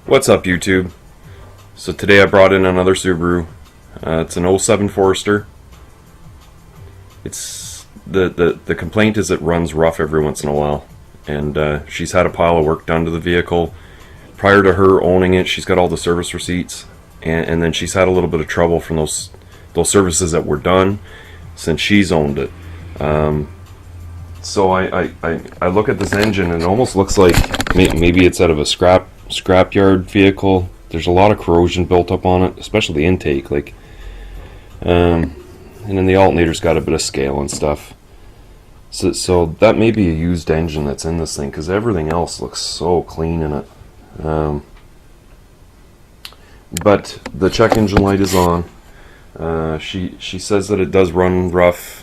What's up, YouTube? So today I brought in another Subaru. It's an '07 Forester. It's the complaint is it runs rough every once in a while, and she's had a pile of work done to the vehicle. Prior to her owning it, she's got all the service receipts, and then she's had a little bit of trouble from those services that were done since she's owned it. So I look at this engine and it almost looks like maybe it's out of a scrapyard vehicle. There's a lot of corrosion built up on it, especially the intake, and then the alternator's got a bit of scale and stuff. So that may be a used engine that's in this thing, because everything else looks so clean in it. But the check engine light is on. She says that it does run rough.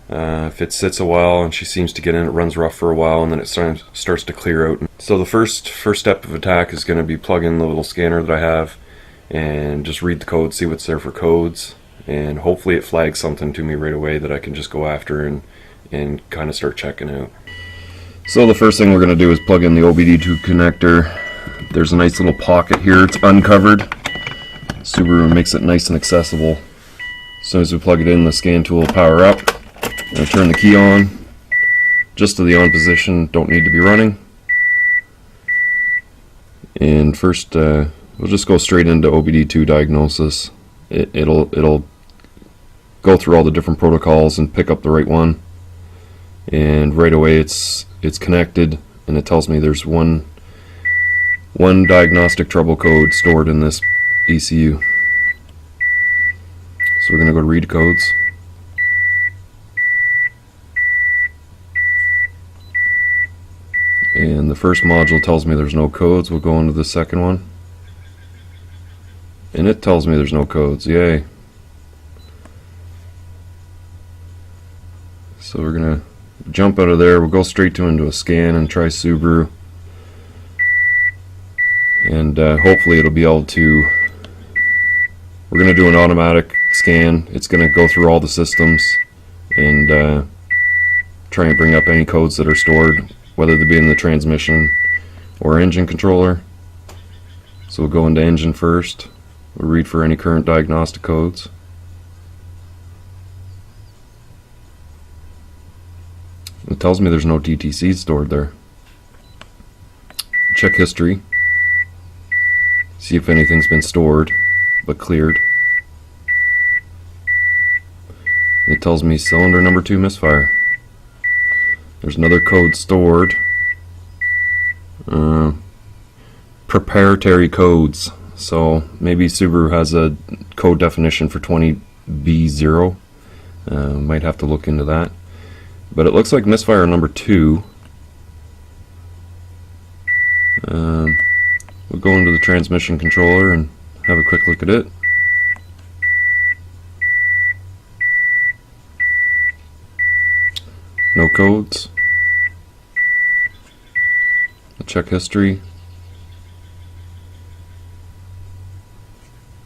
If it sits a while and she seems to get in, it runs rough for a while, and then it starts to clear out. So the first step of attack is going to be plug in the little scanner that I have and just read the code, see what's there for codes, and hopefully it flags something to me right away that I can just go after and kind of start checking out. So the first thing we're going to do is plug in the Obd2 connector. There's a nice little pocket here. It's uncovered. Subaru makes it nice and accessible. As soon as we plug it in, the scan tool will power up. I'm going to turn the key on, just to the on position, don't need to be running. And first, we'll just go straight into Obd2 Diagnosis. It'll go through all the different protocols and pick up the right one. And right away it's connected, and it tells me there's one diagnostic trouble code stored in this ECU. So we're going to go to read codes. And the first module tells me there's no codes. We'll go into the second one, and it tells me there's no codes. Yay. So we're gonna jump out of there. We'll go straight into a scan and try Subaru, and hopefully it'll be able to. We're gonna do an automatic scan. It's gonna go through all the systems and try and bring up any codes that are stored, whether they be in the transmission or engine controller. So we'll go into engine first. We'll read for any current diagnostic codes. It tells me there's no DTCs stored there. Check history. See if anything's been stored but cleared. It tells me cylinder number 2 misfire. There's another code stored. Proprietary codes. So maybe Subaru has a code definition for 20B0. Might have to look into that. But it looks like misfire number 2. We'll go into the transmission controller and have a quick look at it. No codes. Check history.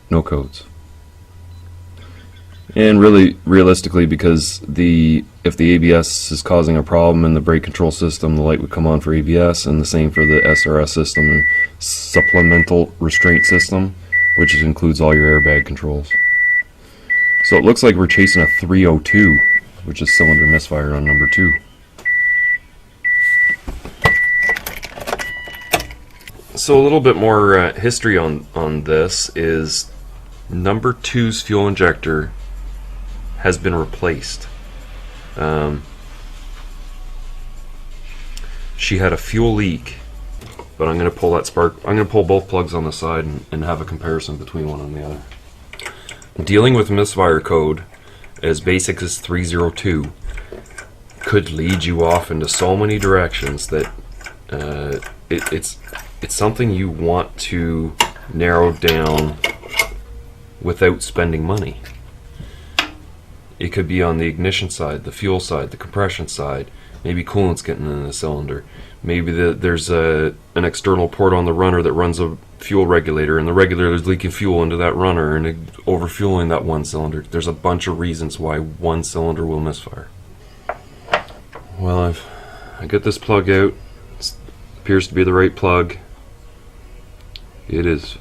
No codes. And really, realistically, because if the ABS is causing a problem in the brake control system, the light would come on for ABS, and the same for the SRS system and supplemental restraint system, which includes all your airbag controls. So it looks like we're chasing a 302, which is cylinder misfire on number 2. So a little bit more history on this is number 2's fuel injector has been replaced. She had a fuel leak, but I'm going to pull that spark. I'm going to pull both plugs on the side and have a comparison between one and the other. Dealing with misfire code as basic as 302 could lead you off into so many directions that it's something you want to narrow down without spending money. It could be on the ignition side, the fuel side, the compression side. Maybe coolant's getting in the cylinder. Maybe there's an external port on the runner that runs a fuel regulator, and the regulator is leaking fuel into that runner and overfueling that one cylinder. There's a bunch of reasons why one cylinder will misfire. Well, I get this plug out. It appears to be the right plug. It is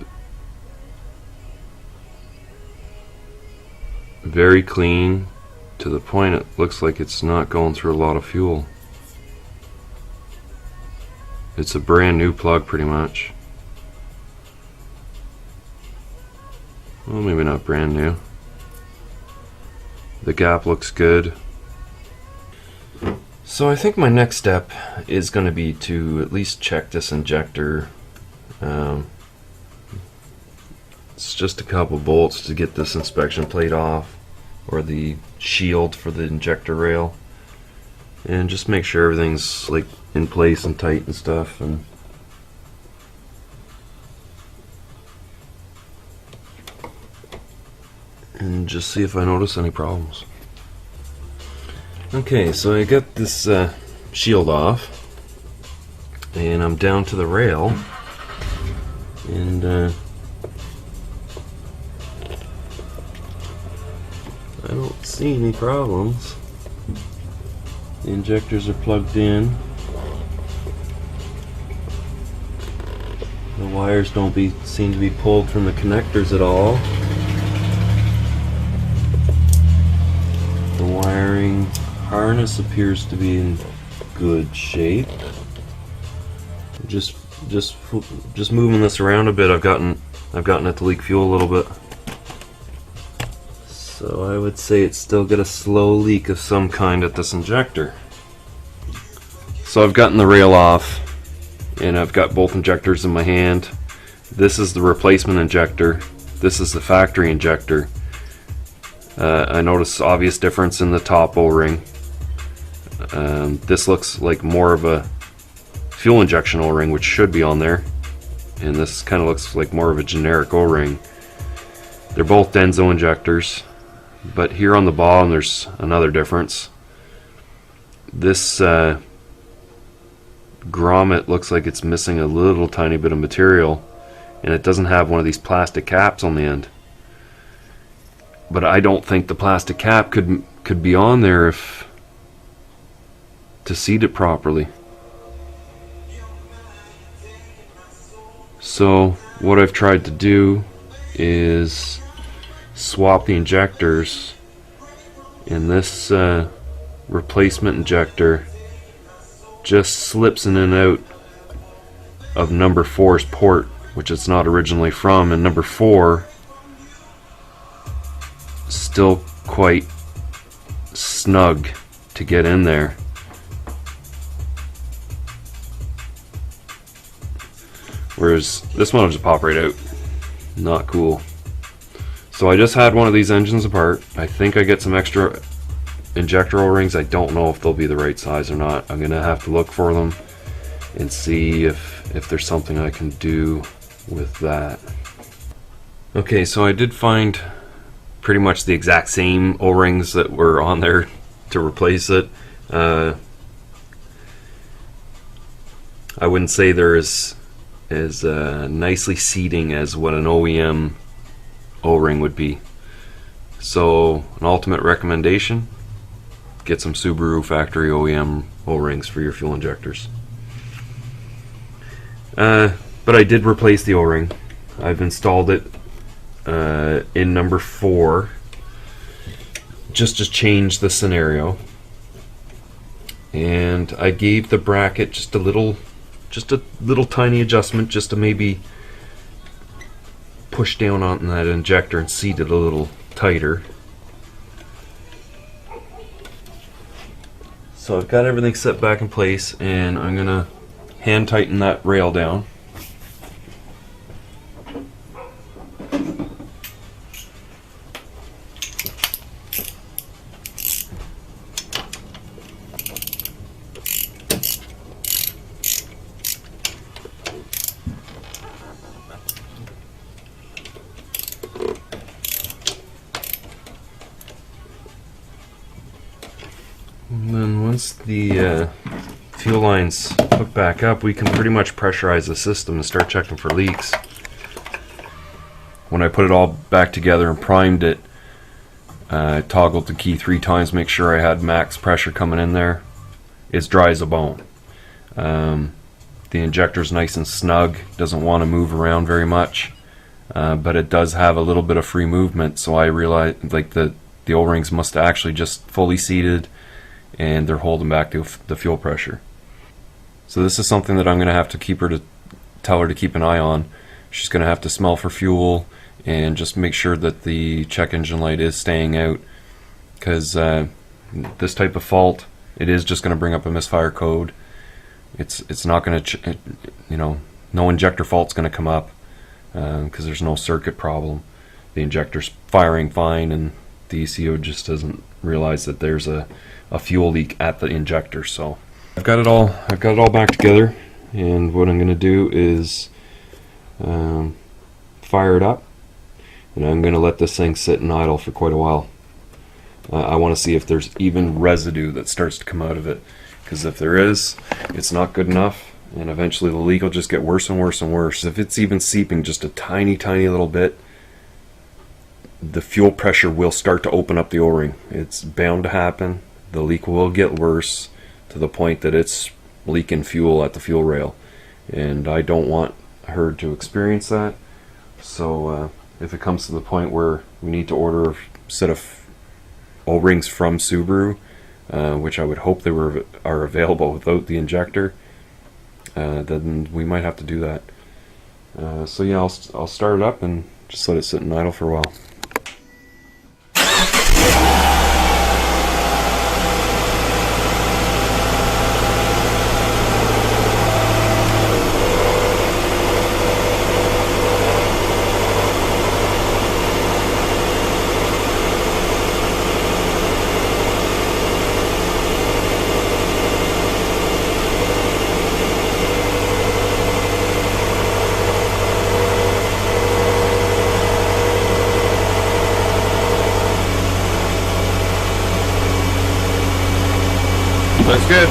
very clean to the point it looks like it's not going through a lot of fuel. It's a brand new plug pretty much. Well, maybe not brand new. The gap looks good. So I think my next step is going to be to at least check this injector. It's just a couple bolts to get this inspection plate off, or the shield for the injector rail, and just make sure everything's like in place and tight and stuff, and just see if I notice any problems. Okay, so I got this shield off, and I'm down to the rail, and I don't see any problems. The injectors are plugged in. The wires don't seem to be pulled from the connectors at all. The wiring harness appears to be in good shape. Just moving this around a bit, I've gotten it to leak fuel a little bit. So I would say it's still got a slow leak of some kind at this injector. So I've gotten the rail off, and I've got both injectors in my hand. This is the replacement injector. This is the factory injector. I notice obvious difference in the top O-ring. This looks like more of a fuel injection O-ring, which should be on there, and this kind of looks like more of a generic O-ring. They're both Denso injectors, but here on the bottom there's another difference. This grommet looks like it's missing a little tiny bit of material, and it doesn't have one of these plastic caps on the end. But I don't think the plastic cap could be on there to seat it properly. So what I've tried to do is swap the injectors, and this replacement injector just slips in and out of number 4's port, which it's not originally from, and number 4 still quite snug to get in there. Whereas this one will just pop right out. Not cool. So I just had one of these engines apart. I think I get some extra injector O-rings. I don't know if they'll be the right size or not. I'm gonna have to look for them and see if there's something I can do with that. Okay, so I did find pretty much the exact same O-rings that were on there to replace it. I wouldn't say they're as nicely seating as what an OEM O-ring would be. So an ultimate recommendation: get some Subaru factory OEM O-rings for your fuel injectors. But I did replace the O-ring. I've installed it in number 4 just to change the scenario, and I gave the bracket just a little tiny adjustment, just to maybe push down on that injector and seat it a little tighter. So I've got everything set back in place, and I'm gonna hand tighten that rail down. And then once the fuel lines hook back up, we can pretty much pressurize the system and start checking for leaks. When I put it all back together and primed it, I toggled the key 3 times, make sure I had max pressure coming in there. It's dry as a bone. The injector's nice and snug, doesn't want to move around very much, but it does have a little bit of free movement, so I realized like the O-rings must have actually just fully seated and they're holding back the fuel pressure. So this is something that I'm going to have to tell her to keep an eye on. She's going to have to smell for fuel and just make sure that the check engine light is staying out, because this type of fault, it is just going to bring up a misfire code. It's not going to, no injector fault's going to come up because there's no circuit problem. The injector's firing fine, and the ECO just doesn't realize that there's a fuel leak at the injector. So I've got it all back together, and what I'm going to do is fire it up, and I'm going to let this thing sit and idle for quite a while. I want to see if there's even residue that starts to come out of it, because if there is, it's not good enough, and eventually the leak will just get worse and worse and worse. If it's even seeping just a tiny little bit, the fuel pressure will start to open up the O-ring. It's bound to happen. The leak will get worse to the point that it's leaking fuel at the fuel rail, and I don't want her to experience that. So if it comes to the point where we need to order a set of O-rings from Subaru, which I would hope they are available without the injector, then we might have to do that. So yeah, I'll start it up and just let it sit and idle for a while. Looks good.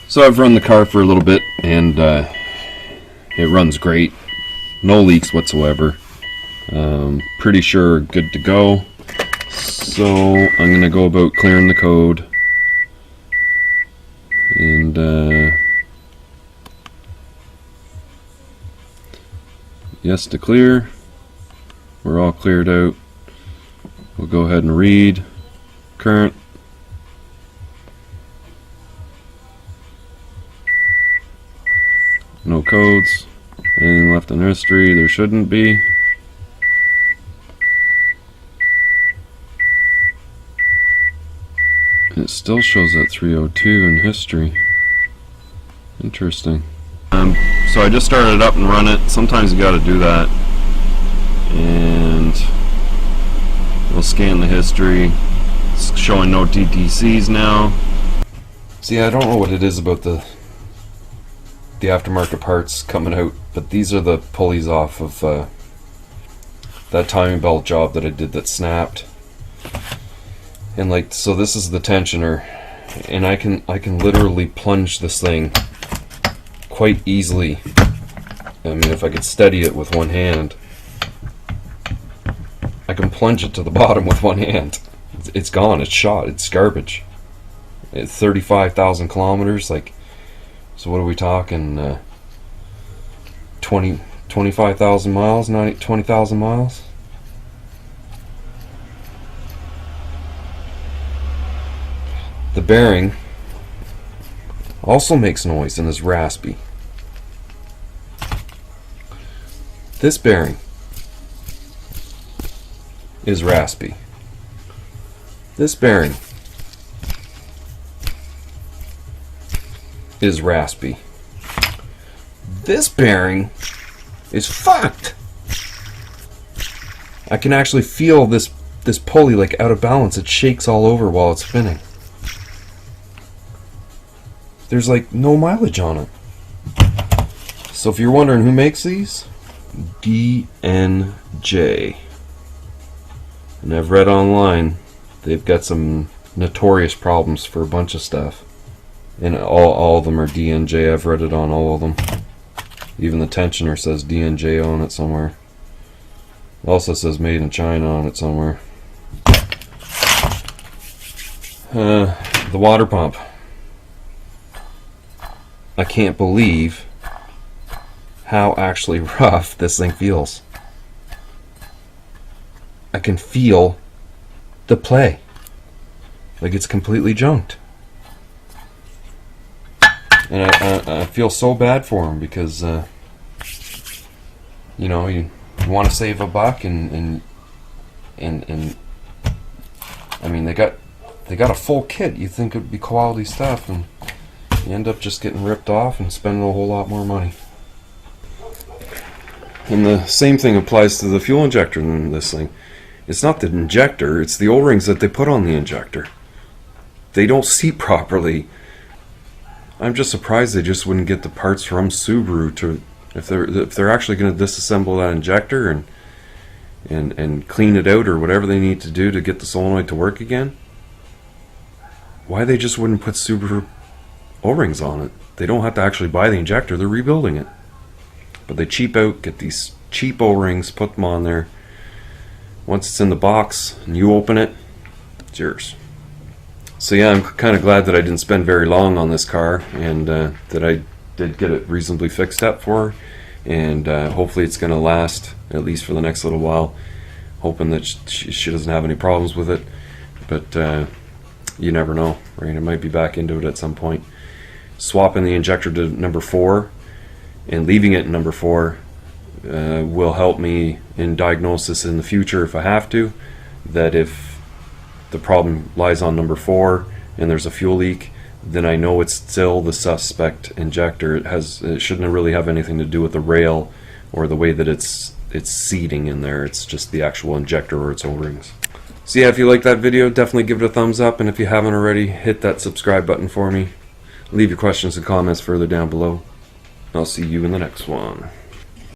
So I've run the car for a little bit, and it runs great. No leaks whatsoever. Pretty sure good to go. So I'm going to go about clearing the code. And yes to clear. We're all cleared out. We'll go ahead and read current. No codes. Anything left in history? There shouldn't be. It still shows that 302 in history. Interesting. So I just started it up and run it. Sometimes you gotta do that. And we'll scan the history. It's showing no DTCs now. See, I don't know what it is about the aftermarket parts coming out, but these are the pulleys off of that timing belt job that I did that snapped. And like, so this is the tensioner, and I can literally plunge this thing quite easily. I mean, if I could steady it with one hand, I can plunge it to the bottom with one hand. It's gone, it's shot, it's garbage. It's 35,000 kilometers, like, so what are we talking, 25,000 miles, 20,000 miles? The bearing also makes noise and is raspy. This bearing is raspy. This bearing is raspy. This bearing is fucked. I can actually feel this pulley like out of balance. It shakes all over while it's spinning. There's like no mileage on it. So if you're wondering who makes these, D&J. And I've read online they've got some notorious problems for a bunch of stuff. And all of them are D&J. I've read it on all of them. Even the tensioner says D&J on it somewhere. It also says made in China on it somewhere. The water pump. I can't believe how actually rough this thing feels. I can feel the play. Like it's completely junked. And I feel so bad for him because, you know, you want to save a buck and I mean, they got a full kit. You think it would be quality stuff, and you end up just getting ripped off and spending a whole lot more money. And the same thing applies to the fuel injector in this thing. It's not the injector, it's the O-rings that they put on the injector. They don't seat properly. I'm just surprised they just wouldn't get the parts from Subaru to, if they're actually going to disassemble that injector and clean it out or whatever they need to do to get the solenoid to work again. Why they just wouldn't put Subaru O-rings on it? They don't have to actually buy the injector, they're rebuilding it. But they cheap out, get these cheap O-rings, put them on there. Once it's in the box and you open it, it's yours. So yeah, I'm kind of glad that I didn't spend very long on this car, and that I did get it reasonably fixed up for her. And hopefully it's going to last at least for the next little while. Hoping that she doesn't have any problems with it. But you never know, right? I might be back into it at some point. Swapping the injector to number 4 and leaving it in number 4 will help me in diagnosis in the future if I have to. That if the problem lies on number 4 and there's a fuel leak, then I know it's still the suspect injector. It shouldn't really have anything to do with the rail or the way that it's seating in there. It's just the actual injector or its O-rings. So yeah, if you like that video, definitely give it a thumbs up, and if you haven't already, hit that subscribe button for me. Leave your questions and comments further down below. I'll see you in the next one.